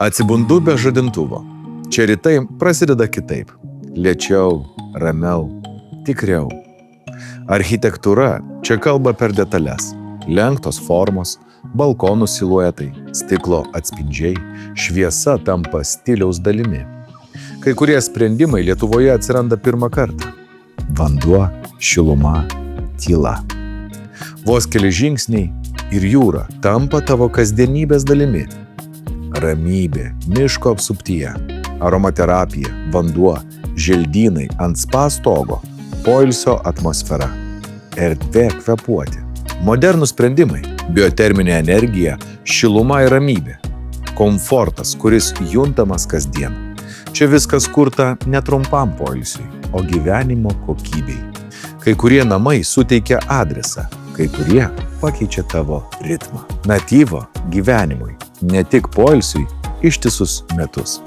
Atsibundu be žadintuvo. Čia rytai prasideda kitaip. Lėčiau, ramiau, tikriau. Architektūra čia kalba per detalės. Lenktos formos, balkonų siluetai, stiklo atspindžiai, šviesa tampa stiliaus dalimi. Kai kurie sprendimai Lietuvoje atsiranda pirmą kartą. Vanduo, šiluma, tyla. Vos keli žingsniai ir jūra tampa tavo kasdienybės dalimi. Ramybė, miško apsuptyje, aromaterapija, vanduo, želdynai ant spa stogo, poilsio atmosfera, erdvė kvėpuoti. Modernūs sprendimai, bioterminė energija, šiluma ir ramybė. Komfortas, kuris juntamas kasdien. Čia viskas kurta ne trumpam poilsiui, o gyvenimo kokybei. Kai kurie namai suteikia adresą, kai kurie pakeičia tavo ritmą. Natyvo gyvenimui, ne tik poilsiui, ištisus metus.